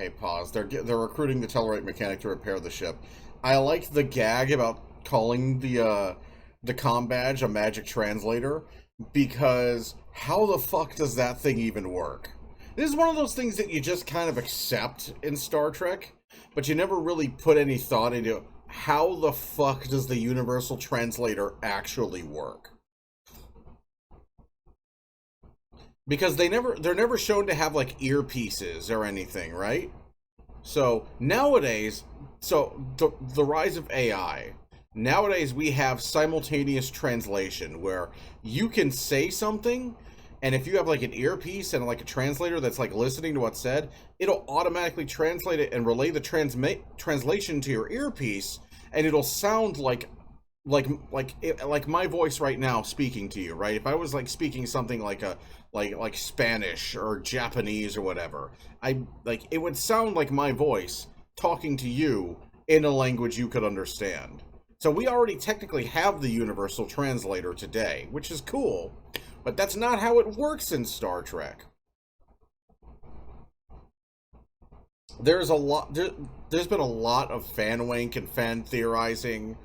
Okay, pause. They're recruiting the Tellarite mechanic to repair the ship. I like the gag about calling the comm badge a magic translator, because how the fuck does that thing even work? This is one of those things that you just kind of accept in Star Trek, but you never really put any thought into how the fuck does the Universal Translator actually work? Because they're never shown to have like earpieces or anything, right? So nowadays, the rise of AI. Nowadays we have simultaneous translation where you can say something, and if you have like an earpiece and like a translator that's like listening to what's said, it'll automatically translate it and relay the translation to your earpiece, and it'll sound like my voice right now speaking to you, right? If I was like speaking something like a like Spanish or Japanese or whatever, I like it would sound like my voice talking to you in a language you could understand. So we already technically have the Universal Translator today, which is cool, but that's not how it works in Star Trek. There's been a lot of fan wank and fan theorizing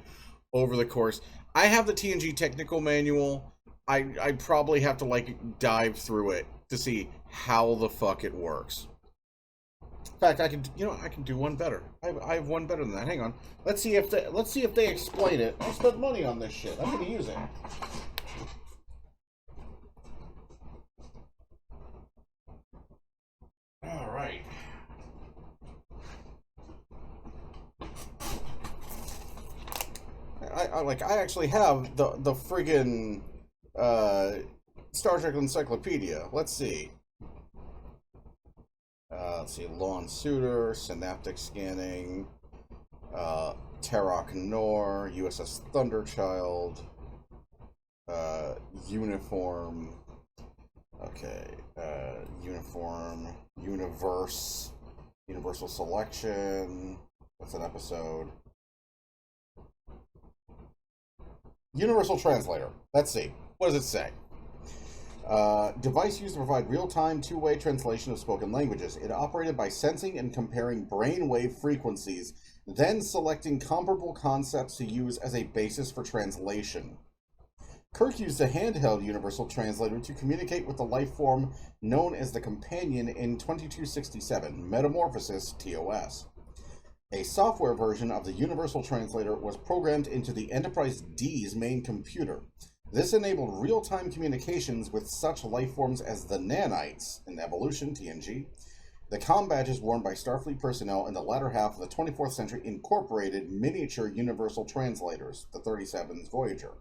over the course. I have the TNG technical manual. I probably have to like dive through it to see how the fuck it works. In fact, I can do one better. I have one better than that. Hang on. Let's see if they explain it. I spent money on this shit. I'm gonna use it. All right. I actually have the friggin' Star Trek Encyclopedia. Let's see. Let's see. Lawn Suitor, Synaptic Scanning, Tarok Nor, USS Thunderchild, Uniform. Okay. Uniform, Universe, Universal Selection. That's an episode. Universal Translator. Let's see. What does it say? Device used to provide real-time, two-way translation of spoken languages. It operated by sensing and comparing brainwave frequencies, then selecting comparable concepts to use as a basis for translation. Kirk used a handheld Universal Translator to communicate with the life form known as the Companion in 2267, Metamorphosis TOS. A software version of the Universal Translator was programmed into the Enterprise D's main computer. This enabled real-time communications with such life forms as the Nanites in Evolution TNG. The comm badges worn by Starfleet personnel in the latter half of the 24th century incorporated miniature Universal Translators, the 37's Voyager.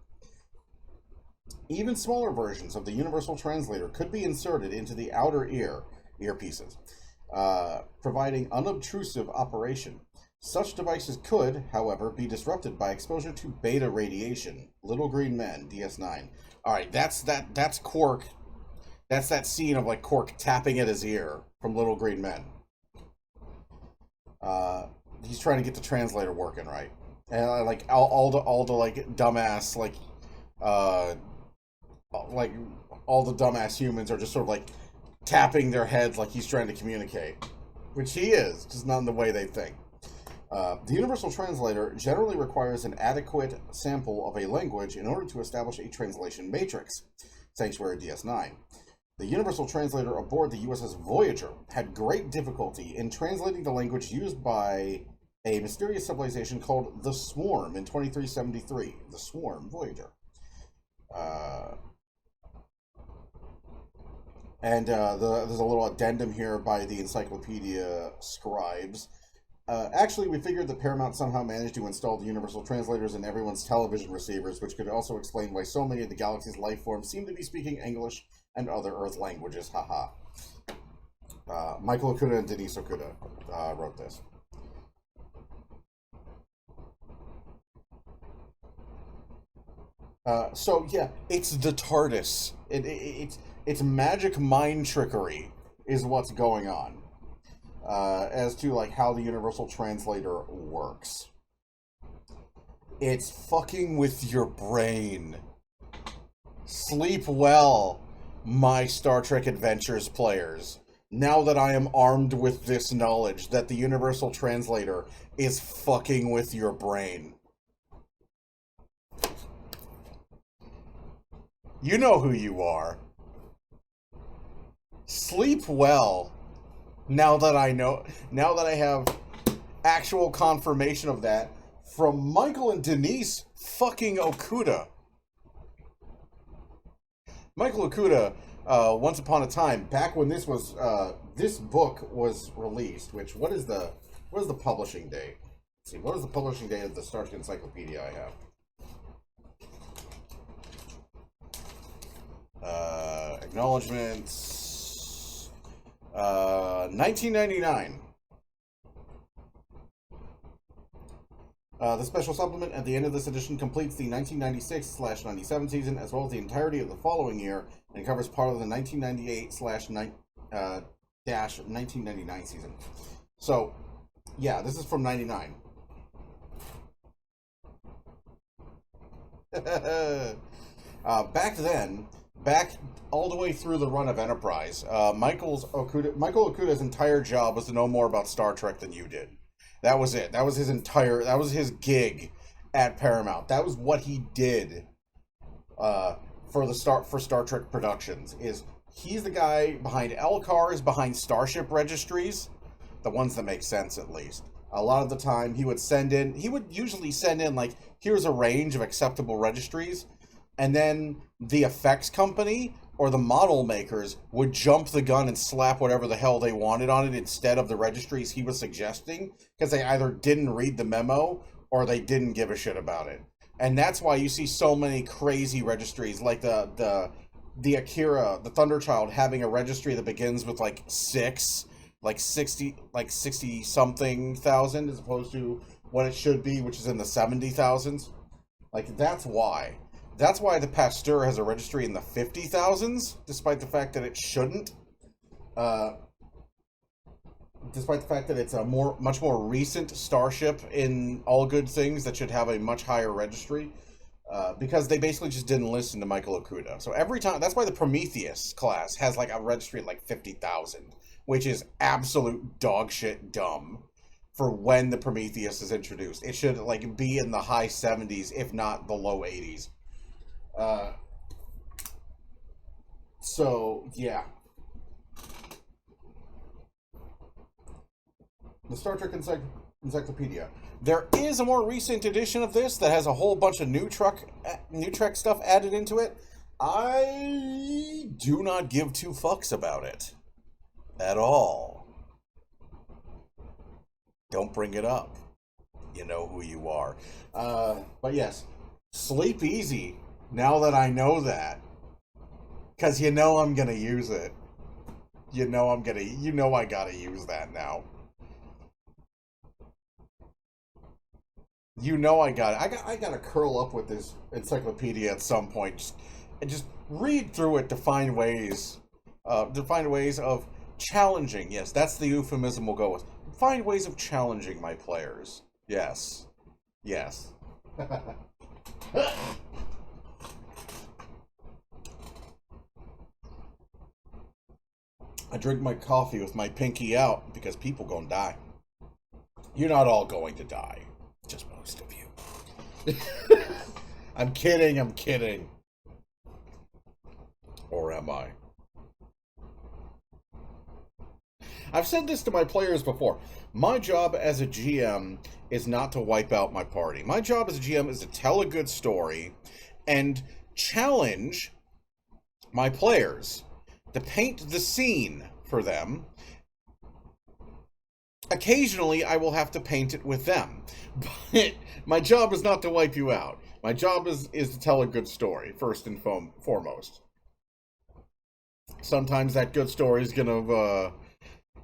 Even smaller versions of the Universal Translator could be inserted into the outer earpieces, providing unobtrusive operation. Such devices could, however, be disrupted by exposure to beta radiation. Little Green Men, DS9. Alright, that's Quark. That's that scene of like Quark tapping at his ear from Little Green Men. He's trying to get the translator working right. And like all the like dumbass like all the dumbass humans are just sort of like tapping their heads like he's trying to communicate. Which he is, just not in the way they think. The Universal Translator generally requires an adequate sample of a language in order to establish a translation matrix. Sanctuary DS9. The Universal Translator aboard the USS Voyager had great difficulty in translating the language used by a mysterious civilization called the Swarm in 2373. The Swarm, Voyager. There's a little addendum here by the Encyclopedia scribes. Actually, we figured that Paramount somehow managed to install the Universal Translators in everyone's television receivers, which could also explain why so many of the galaxy's life forms seem to be speaking English and other Earth languages. Haha. Michael Okuda and Denise Okuda wrote this. So yeah, it's the TARDIS. It's magic mind trickery is what's going on. As to like how the Universal Translator works. It's fucking with your brain. Sleep well, my Star Trek Adventures players. Now that I am armed with this knowledge that the Universal Translator is fucking with your brain. You know who you are. Sleep well. Now that I have actual confirmation of that from Michael and Denise fucking Okuda. Michael Okuda, once upon a time, back when this book was released, what is the publishing date? Let's see, what is the publishing date of the Star Trek Encyclopedia I have? Acknowledgements. 1999. The special supplement at the end of this edition completes the 1996/97 season, as well as the entirety of the following year, and covers part of the 1998/1999 season. So, yeah, this is from 99. Back all the way through the run of Enterprise, Michael Okuda's entire job was to know more about Star Trek than you did. That was it. That was his gig at Paramount. That was what he did for Star Trek Productions. He's the guy behind LCARs, behind Starship registries, the ones that make sense at least. A lot of the time he would usually send in like, here's a range of acceptable registries, and then the effects company or the model makers would jump the gun and slap whatever the hell they wanted on it instead of the registries he was suggesting, because they either didn't read the memo or they didn't give a shit about it. And that's why you see so many crazy registries, like the Akira, the Thunderchild, having a registry that begins with like 60 something thousand, as opposed to what it should be, which is in the 70,000s. Like, that's why. That's why the Pasteur has a registry in the 50,000s, despite the fact that it shouldn't. Despite the fact that it's a much more recent starship in All Good Things that should have a much higher registry. Because they basically just didn't listen to Michael Okuda. So every time, that's why the Prometheus class has like a registry at like 50,000, which is absolute dog shit dumb for when the Prometheus is introduced. It should like be in the high 70s, if not the low 80s. So, yeah. The Star Trek Encyclopedia. There is a more recent edition of this that has a whole bunch of new Trek stuff added into it. I do not give two fucks about it. At all. Don't bring it up. You know who you are. But yes, sleep easy. Now that I know that, because you know I'm gonna use it. You know I gotta use that now. You know I gotta curl up with this encyclopedia at some point, just read through it to find ways of challenging. Yes, that's the euphemism we'll go with. Find ways of challenging my players. Yes. I drink my coffee with my pinky out because people gonna die. You're not all going to die. Just most of you. I'm kidding. Or am I? I've said this to my players before. My job as a GM is not to wipe out my party. My job as a GM is to tell a good story and challenge my players to paint the scene for them. Occasionally, I will have to paint it with them. But my job is not to wipe you out. My job is to tell a good story, first and foremost. Sometimes that good story is going to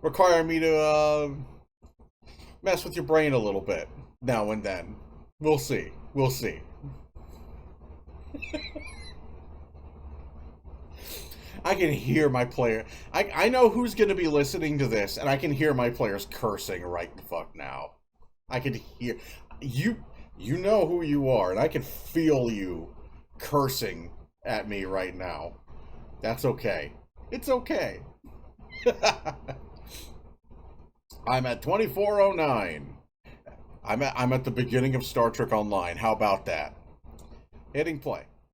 require me to mess with your brain a little bit now and then. We'll see. I can hear my player. I know who's going to be listening to this, and I can hear my players cursing right the fuck now. I can hear... You know who you are, and I can feel you cursing at me right now. That's okay. It's okay. I'm at 2409. I'm at the beginning of Star Trek Online. How about that? Hitting play.